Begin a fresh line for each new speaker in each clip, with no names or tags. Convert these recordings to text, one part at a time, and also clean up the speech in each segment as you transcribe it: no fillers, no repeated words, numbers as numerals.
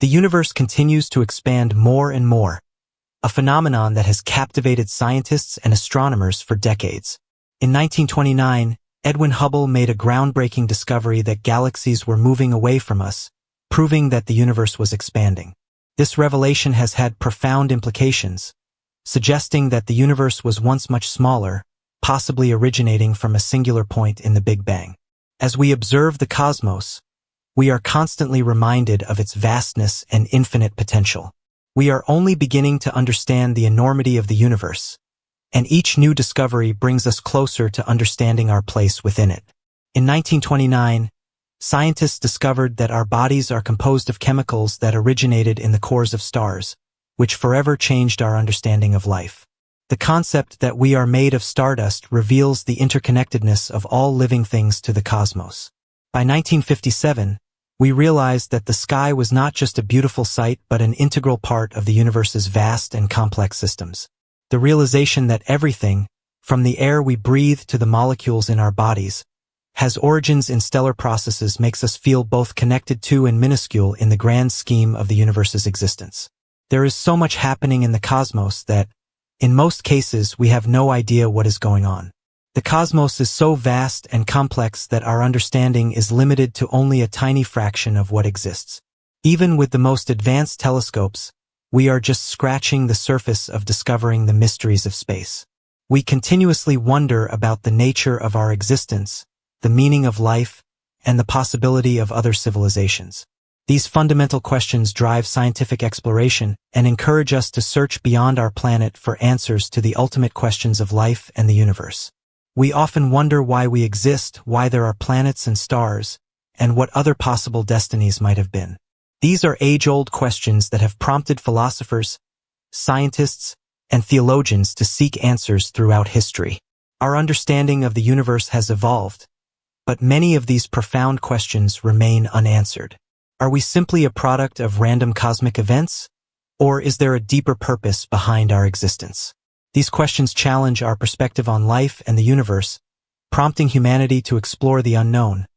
The universe continues to expand more and more, a phenomenon that has captivated scientists and astronomers for decades. In 1929, Edwin Hubble made a groundbreaking discovery that galaxies were moving away from us, proving that the universe was expanding. This revelation has had profound implications, suggesting that the universe was once much smaller, possibly originating from a singular point in the Big Bang. As we observe the cosmos, we are constantly reminded of its vastness and infinite potential. We are only beginning to understand the enormity of the universe, and each new discovery brings us closer to understanding our place within it. In 1929, scientists discovered that our bodies are composed of chemicals that originated in the cores of stars, which forever changed our understanding of life. The concept that we are made of stardust reveals the interconnectedness of all living things to the cosmos. By 1957, we realized that the sky was not just a beautiful sight but an integral part of the universe's vast and complex systems. The realization that everything, from the air we breathe to the molecules in our bodies, has origins in stellar processes makes us feel both connected to and minuscule in the grand scheme of the universe's existence. There is so much happening in the cosmos that, in most cases, we have no idea what is going on. The cosmos is so vast and complex that our understanding is limited to only a tiny fraction of what exists. Even with the most advanced telescopes, we are just scratching the surface of discovering the mysteries of space. We continuously wonder about the nature of our existence, the meaning of life, and the possibility of other civilizations. These fundamental questions drive scientific exploration and encourage us to search beyond our planet for answers to the ultimate questions of life and the universe. We often wonder why we exist, why there are planets and stars, and what other possible destinies might have been. These are age-old questions that have prompted philosophers, scientists, and theologians to seek answers throughout history. Our understanding of the universe has evolved, but many of these profound questions remain unanswered. Are we simply a product of random cosmic events, or is there a deeper purpose behind our existence? These questions challenge our perspective on life and the universe, prompting humanity to explore the unknown,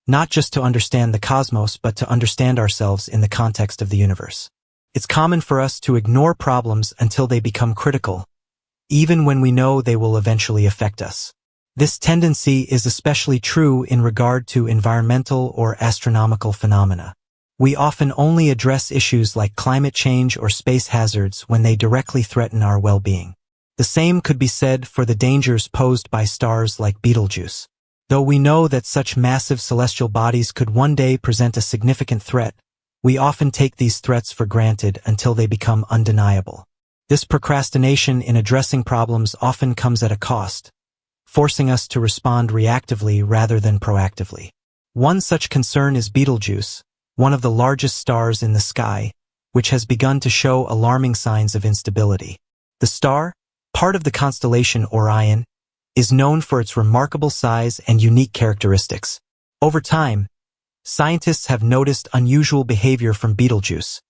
not just to understand the cosmos but to understand ourselves in the context of the universe. It's common for us to ignore problems until they become critical, even when we know they will eventually affect us. This tendency is especially true in regard to environmental or astronomical phenomena. We often only address issues like climate change or space hazards when they directly threaten our well-being. The same could be said for the dangers posed by stars like Betelgeuse. Though we know that such massive celestial bodies could one day present a significant threat, we often take these threats for granted until they become undeniable. This procrastination in addressing problems often comes at a cost, forcing us to respond reactively rather than proactively. One such concern is Betelgeuse, one of the largest stars in the sky, which has begun to show alarming signs of instability. The star, part of the constellation Orion, is known for its remarkable size and unique characteristics. Over time, scientists have noticed unusual behavior from Betelgeuse,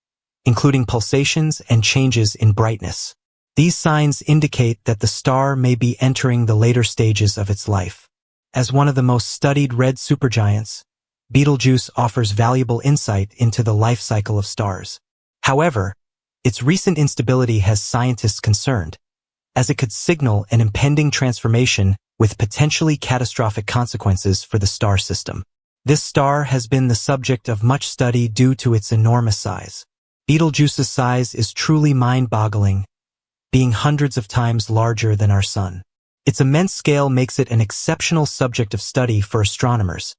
including pulsations and changes in brightness. These signs indicate that the star may be entering the later stages of its life. As one of the most studied red supergiants, Betelgeuse offers valuable insight into the life cycle of stars. However, its recent instability has scientists concerned, as it could signal an impending transformation with potentially catastrophic consequences for the star system. This star has been the subject of much study due to its enormous size. Betelgeuse's size is truly mind-boggling, being hundreds of times larger than our Sun. Its immense scale makes it an exceptional subject of study for astronomers,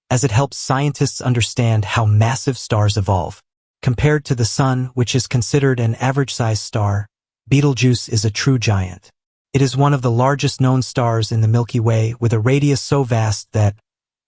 as it helps scientists understand how massive stars evolve. Compared to the Sun, which is considered an average-sized star, Betelgeuse is a true giant. It is one of the largest known stars in the Milky Way, with a radius so vast that,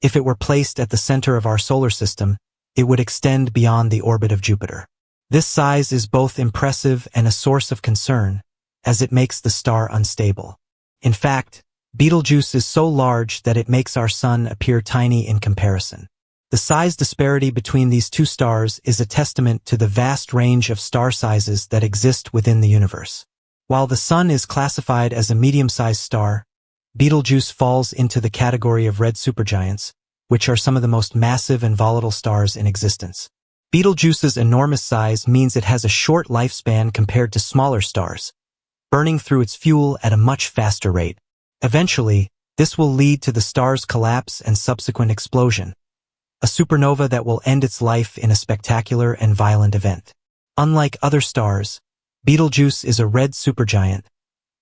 if it were placed at the center of our solar system, it would extend beyond the orbit of Jupiter. This size is both impressive and a source of concern, as it makes the star unstable. In fact, Betelgeuse is so large that it makes our Sun appear tiny in comparison. The size disparity between these two stars is a testament to the vast range of star sizes that exist within the universe. While the Sun is classified as a medium-sized star, Betelgeuse falls into the category of red supergiants, which are some of the most massive and volatile stars in existence. Betelgeuse's enormous size means it has a short lifespan compared to smaller stars, burning through its fuel at a much faster rate. Eventually, this will lead to the star's collapse and subsequent explosion, a supernova that will end its life in a spectacular and violent event. Unlike other stars, Betelgeuse is a red supergiant,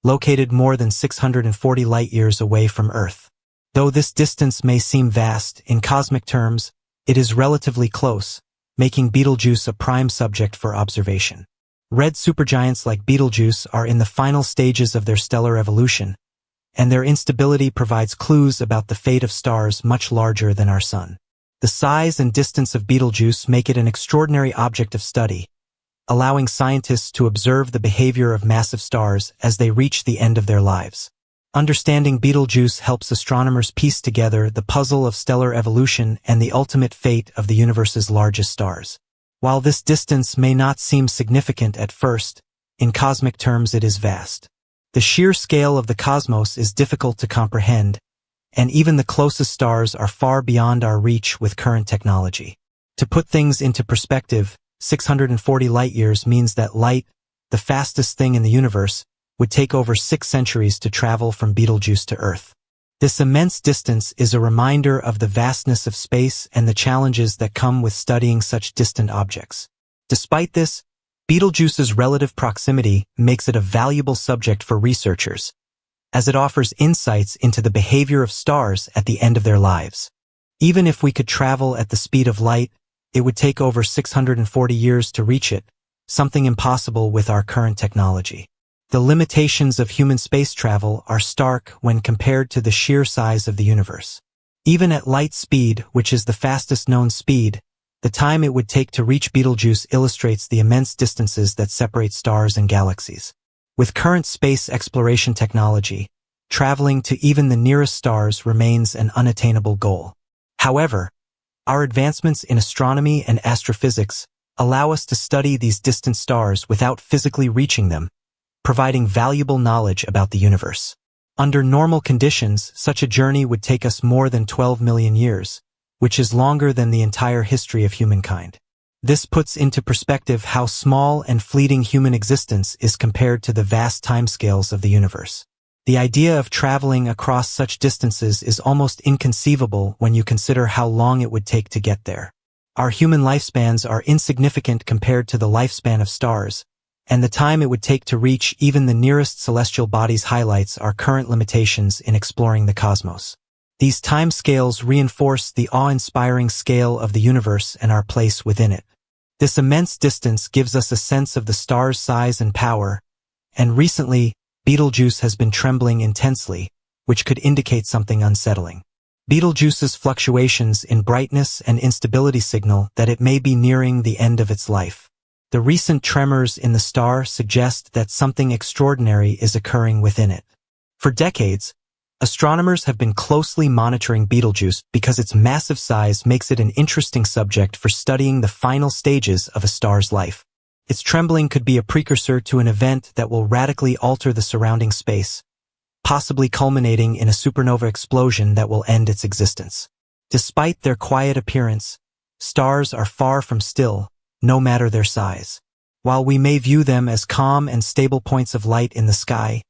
located more than 640 light-years away from Earth. Though this distance may seem vast, in cosmic terms, it is relatively close, making Betelgeuse a prime subject for observation. Red supergiants like Betelgeuse are in the final stages of their stellar evolution, and their instability provides clues about the fate of stars much larger than our Sun. The size and distance of Betelgeuse make it an extraordinary object of study, allowing scientists to observe the behavior of massive stars as they reach the end of their lives. Understanding Betelgeuse helps astronomers piece together the puzzle of stellar evolution and the ultimate fate of the universe's largest stars. While this distance may not seem significant at first, in cosmic terms it is vast. The sheer scale of the cosmos is difficult to comprehend, and even the closest stars are far beyond our reach with current technology. To put things into perspective, 640 light-years means that light, the fastest thing in the universe, would take over 6 centuries to travel from Betelgeuse to Earth. This immense distance is a reminder of the vastness of space and the challenges that come with studying such distant objects. Despite this, Betelgeuse's relative proximity makes it a valuable subject for researchers, as it offers insights into the behavior of stars at the end of their lives. Even if we could travel at the speed of light, it would take over 640 years to reach it, something impossible with our current technology. The limitations of human space travel are stark when compared to the sheer size of the universe. Even at light speed, which is the fastest known speed, the time it would take to reach Betelgeuse illustrates the immense distances that separate stars and galaxies. With current space exploration technology, traveling to even the nearest stars remains an unattainable goal. However, our advancements in astronomy and astrophysics allow us to study these distant stars without physically reaching them, providing valuable knowledge about the universe. Under normal conditions, such a journey would take us more than 12 million years, which is longer than the entire history of humankind. This puts into perspective how small and fleeting human existence is compared to the vast timescales of the universe. The idea of traveling across such distances is almost inconceivable when you consider how long it would take to get there. Our human lifespans are insignificant compared to the lifespan of stars, and the time it would take to reach even the nearest celestial bodies highlights our current limitations in exploring the cosmos. These time scales reinforce the awe-inspiring scale of the universe and our place within it. This immense distance gives us a sense of the star's size and power, and recently, Betelgeuse has been trembling intensely, which could indicate something unsettling. Betelgeuse's fluctuations in brightness and instability signal that it may be nearing the end of its life. The recent tremors in the star suggest that something extraordinary is occurring within it. For decades, astronomers have been closely monitoring Betelgeuse because its massive size makes it an interesting subject for studying the final stages of a star's life. Its trembling could be a precursor to an event that will radically alter the surrounding space, possibly culminating in a supernova explosion that will end its existence. Despite their quiet appearance, stars are far from still, no matter their size. While we may view them as calm and stable points of light in the sky,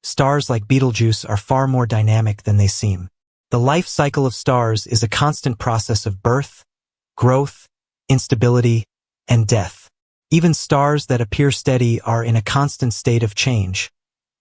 stars like Betelgeuse are far more dynamic than they seem. The life cycle of stars is a constant process of birth, growth, instability, and death. Even stars that appear steady are in a constant state of change,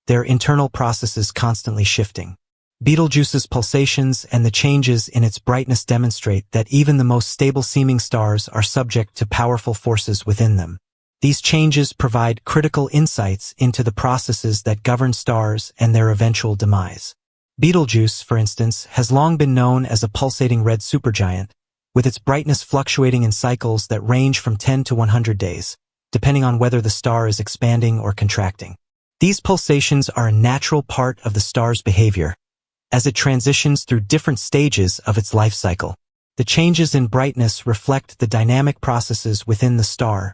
their internal processes constantly shifting. Betelgeuse's pulsations and the changes in its brightness demonstrate that even the most stable-seeming stars are subject to powerful forces within them. These changes provide critical insights into the processes that govern stars and their eventual demise. Betelgeuse, for instance, has long been known as a pulsating red supergiant, with its brightness fluctuating in cycles that range from 10 to 100 days, depending on whether the star is expanding or contracting. These pulsations are a natural part of the star's behavior, as it transitions through different stages of its life cycle. The changes in brightness reflect the dynamic processes within the star,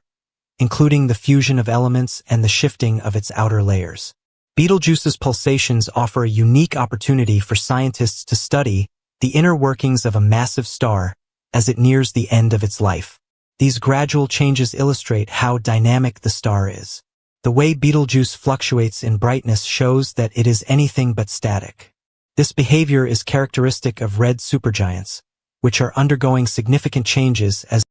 including the fusion of elements and the shifting of its outer layers. Betelgeuse's pulsations offer a unique opportunity for scientists to study the inner workings of a massive star as it nears the end of its life. These gradual changes illustrate how dynamic the star is. The way Betelgeuse fluctuates in brightness shows that it is anything but static. This behavior is characteristic of red supergiants, which are undergoing significant changes as